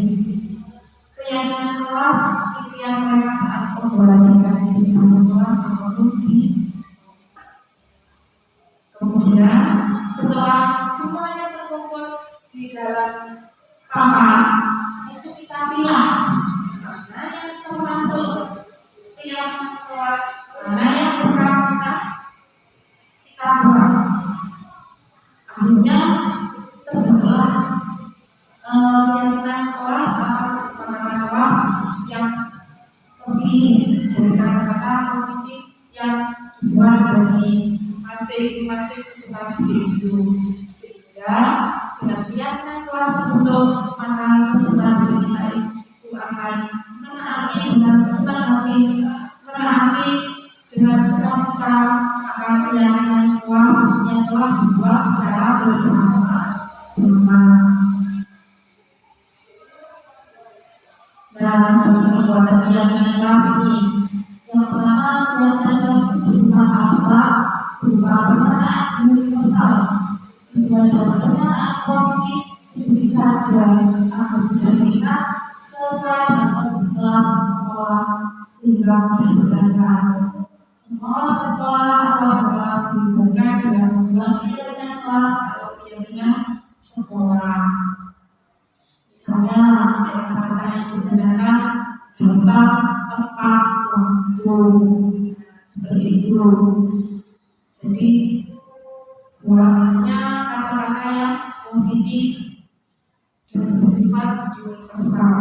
keyakinan kelas itu yang mereka saat pembelajaran di kelas ataupun di kemudian setelah semuanya terkumpul di dalam kamar, itu kita pilih mana yang termasuk keyakinan kelas, mana yang berkaitan positif yang dibuat dari masing-masing peserta didik itu, sehingga pengertian kelas terbentuk, maka peserta didik itu akan menaati dengan senang hati, menaati dengan sukacita akan keyakinan kelas yang telah dibuat secara bersama-sama. Dan pembuatan keyakinan kelas ini, yang pertama keyakinan bersifat abstrak berupa pernyataan universal, kedua pernyataan positif sedikit saja agar tidak diingat sesuai dengan kondisi kelas sekolah sehingga mudah dijalankan. Semua sekolah atau kelas diberikan dengan membuat keyakinan kelas atau keyakinan sekolah. Misalnya kata-kata yang digunakan dampak, tepat, waktu, seperti itu. Jadi buahnya kata-kata yang positif dan bersifat universal.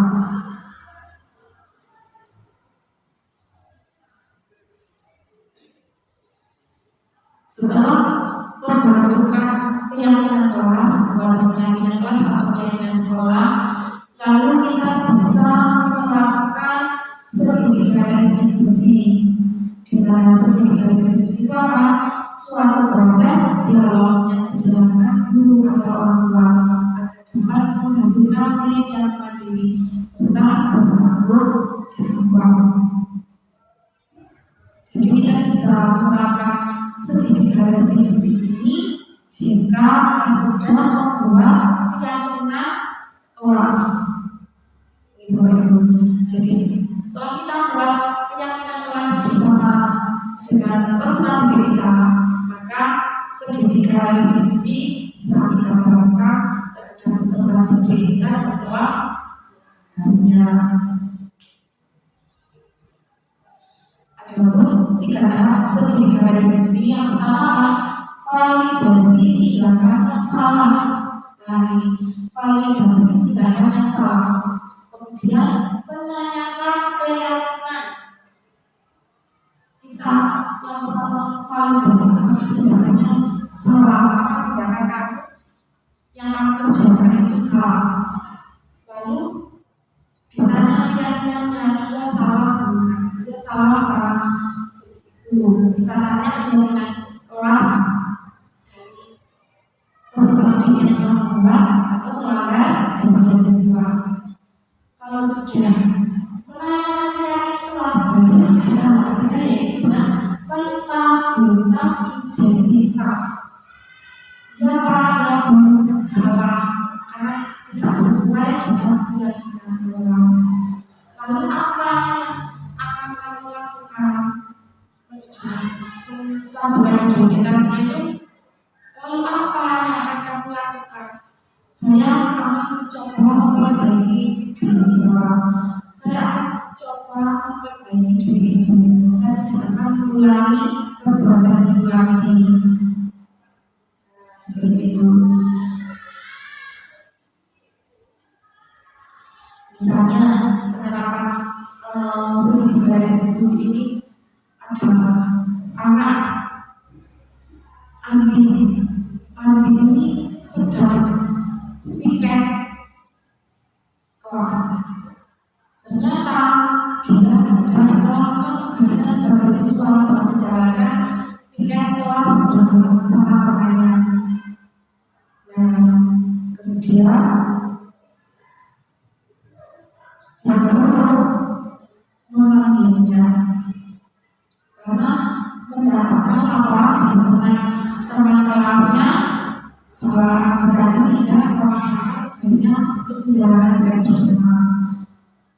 Setelah membentukkan keyakinan kelas, bukan keyakinan kelas atau keyakinan sekolah, lalu kita bisa menerapkan segitiga distribusi. Di mana segitiga distribusi itu apa? Suatu proses dialog yang dijalankan guru atau orang tua agar dapat menghasilkan murid yang mandiri serta berpengaruh jangkauan. Jadi kita bisa menerapkan segitiga distribusi ini jika kita sudah membuat keyakinan kelas. Jadi setelah kita buat keyakinan kelas bersama dengan peserta didik kita, maka segitiga distribusi bisa kita terapkan terhadap peserta didik kita yang telah hanya. Adapun dikatakan segitiga distribusi yang pertama validasi tindakan yang salah, validasi tindakan yang salah. Kemudian menanyakan keyakinan kita yang pertama validasi tindakannya salah, tindakan kamu yang kamu kerjakan itu salah. Lalu ditanya keyakinannya, dia salah bukan, dia salah karena itu. Kita tanya keyakinan kelas dari peserta didik yang telah membuat atau melanggar keyakinan kelas. Kalau sudah menanyakan keyakinan kelas, kita lakukan yaitu menstabilkan identitas. Siapa yang salah karena tidak sesuai dengan keyakinan kelas. Lalu apa yang akan kamu lakukan? Menstabilkan identitasnya itu. Lalu apa yang akan kamu lakukan? Saya akan mencoba memperbaiki diri orang. Saya akan coba memperbaiki diriku. Saya tidak akan mengulangi perbuatan itu lagi. Seperti itu. Misalnya penerapan segitiga distribusi ini ada anak Andi ini sedang speaker kelas. Ternyata dia tidak melakukan tugasnya sebagai siswa untuk menjalankan speaker kelas bersama pertanyaan. Dan kemudian yang perlu memanggilnya karena mendapatkan laporan dari teman kelasnya bahwa berarti tidak melaksanakan tugasnya untuk menjalankan tugas bersama.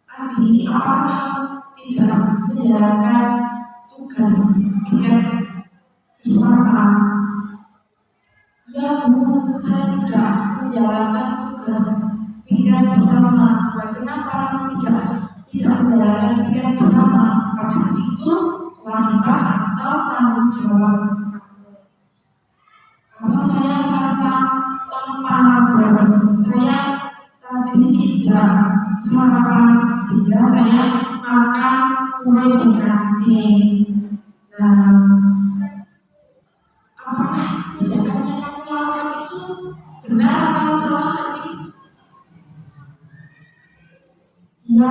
Adi, apakah tidak menjalankan tugas speaker bersama? Ya Bu, saya tidak menjalankan tugas speaker bersama. Kenapa tidak menjalankan speaker bersama? Padahal itu kewajiban atau tanggung jawab. Karena saya merasa lemah, saya tadi tidak sarapan sehingga saya makan mulai di kantin. Nah, apakah tindakan yang kamu lakukan itu benar atau salah? Ya,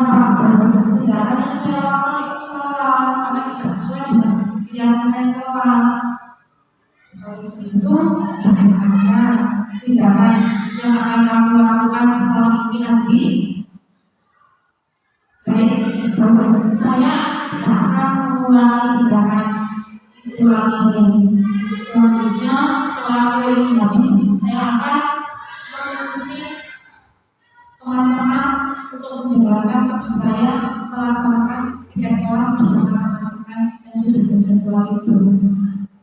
tindakan yang saya lakukan itu salah karena tidak sesuai dengan keyakinan kelas. Kalau begitu, bagaimana tindakan yang akan kamu lakukan setelah ini nanti? Baik, Ibu, saya tidak akan mengulangi tindakan itu lagi. Selanjutnya, setelah ini habis, saya akan mengikuti teman-teman untuk menjalankan tugas saya melaksanakan piket kelas bersama teman-teman yang sudah berjadwal itu.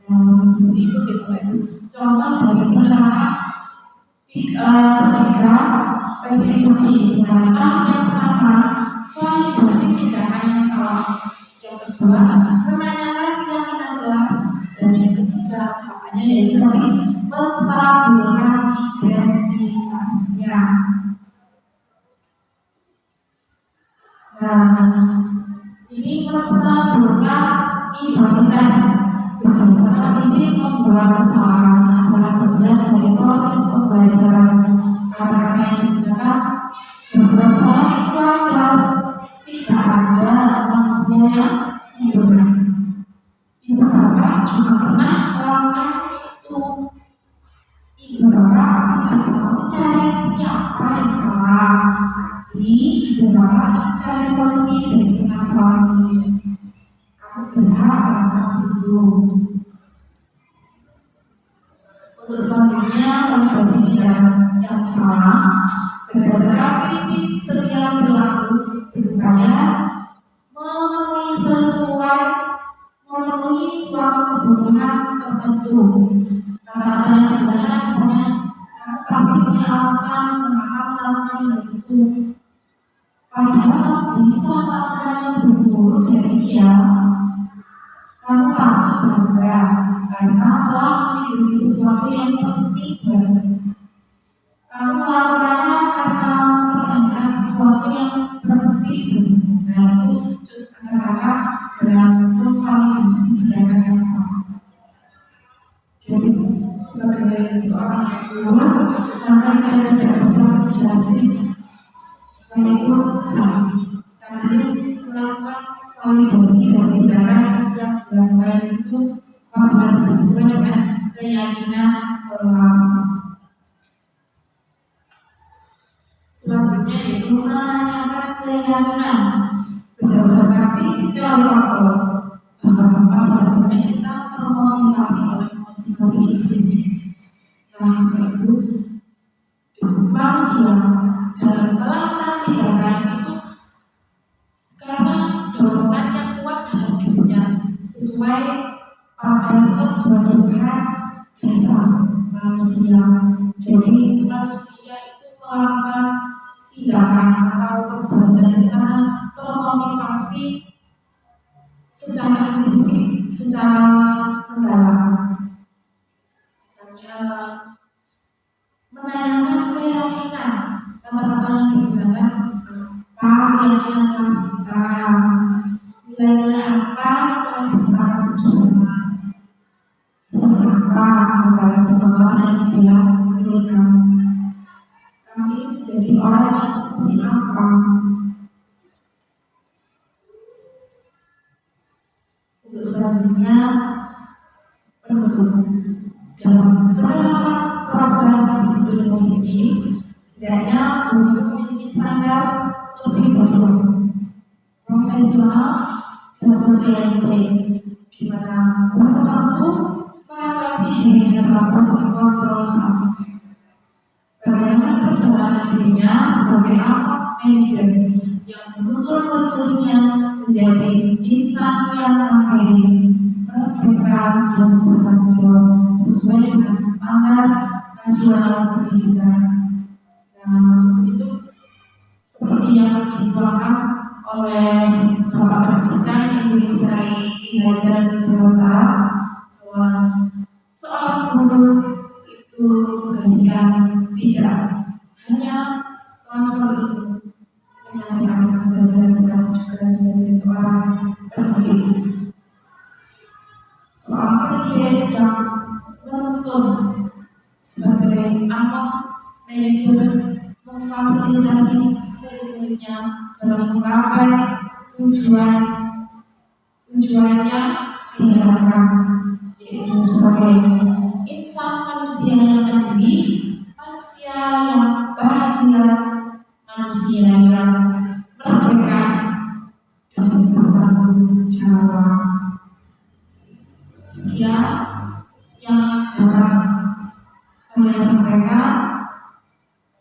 Nah, seperti itu gitu Pak Ibu. Contoh dari penerapan setika restitusi. Nah, yang pertama, validasi tindakan yang salah. Yang kedua, menanyakan keyakinan kelas. Dan yang ketiga, tahapannya yaitu menstabilkan identitasnya. Nah, ini menstabilkan identitas berdasarkan isi pembuat kesalahan adalah bagian dari proses pembelajaran. Karena yang digunakan berbuat salah itu wajar, tidak ada manusia yang sempurna. Ibu bapak juga pernah melakukan itu. Ibu bapak tidak mau mencari siapa yang salah, tapi ibu bapak mencari solusi dari permasalahan ini. Kamu berhak merasa begitu. Untuk selanjutnya, validasi tindakan yang salah berdasarkan prinsip setia perilaku berupaya memenuhi suatu kebutuhan tertentu. Kata-kata yang benar misalnya, kamu pasti punya alasan mengapa melakukan hal itu. Padahal kamu bisa melakukan yang buruk dari dia. Kamu patut bangga karena telah melindungi sesuatu yang penting bagimu. Kamu melakukannya karena memperhatikan sesuatu yang penting. Nah, itu kata-kata dalam validasi tindakan yang salah. Jadi, sebagai seorang ibu, maka kita tidak bisa justice sesuai itu salah. Kami melakukan validasi dan tindakan yang dilakukan itu benar-benar sesuai dengan keyakinan kelas. Selanjutnya yaitu menanyakan keyakinan berdasarkan prinsip teori waktu. Bahwa biasanya kita termotivasi oleh motivasi prinsip. Nah, itu manusia dalam melakukan tindakan itu karena dorongan yang kuat dalam dirinya sesuai pada kebutuhan dasar manusia. Jadi manusia itu melakukan tindakan atau perbuatan karena termotivasi secara implisit, secara mendalam. Misalnya menanyakan keyakinan, kata-kata yang digunakan apa yang kelas kita, nilai-nilai apa yang telah disepakati bersama, seperti apa antara sebuah kelas yang dia berikan. Kami menjadi orang yang seperti apa? Untuk selanjutnya, pendukung dalam penerapan program disiplin positif, hendaknya untuk memiliki standar kepribadian profesional dan sosial yang baik, di mana guru mampu mengatasi dirinya dalam proses kontrol sama. Bagaimana perjalanan dirinya sebagai anak manajer yang betul-betulnya menjadi insan yang mandiri, merdeka dan bertanggung jawab sesuai dengan standar nasional pendidikan. Nah, untuk itu seperti yang dituangkan oleh Bapak Pendidikan Indonesia Hajar Dewata, bahwa seorang guru itu tugasnya tidak hanya transfer ilmu, menyampaikan saja, tetapi juga sebagai seorang seorang pendek yang menuntun sebagai anak manajer memfasilitasi murid-muridnya dalam menggapai tujuannya diharapkan, yaitu sebagai insan manusia yang mandiri, manusia yang bahagia, manusia yang merdeka dan bertanggung jawab. Sekian yang dapat saya sampaikan.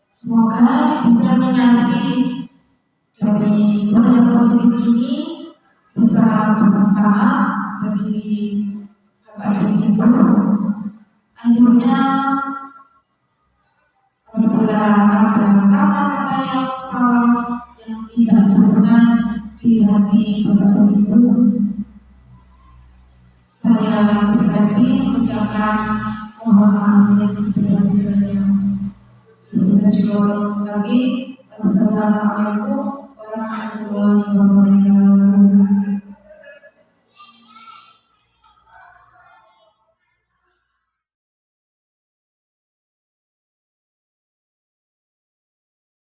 Semoga diserminasi dari proyek positif ini bisa bermanfaat bagi Bapak dan Ibu. Akhirnya, apabila ada kata-kata yang salah yang tidak berkenan di hati Bapak dan Ibu, saya pribadi mengucapkan mohon maaf yang sebesar-besarnya. Assalamualaikum warahmatullahi wabarakatuh.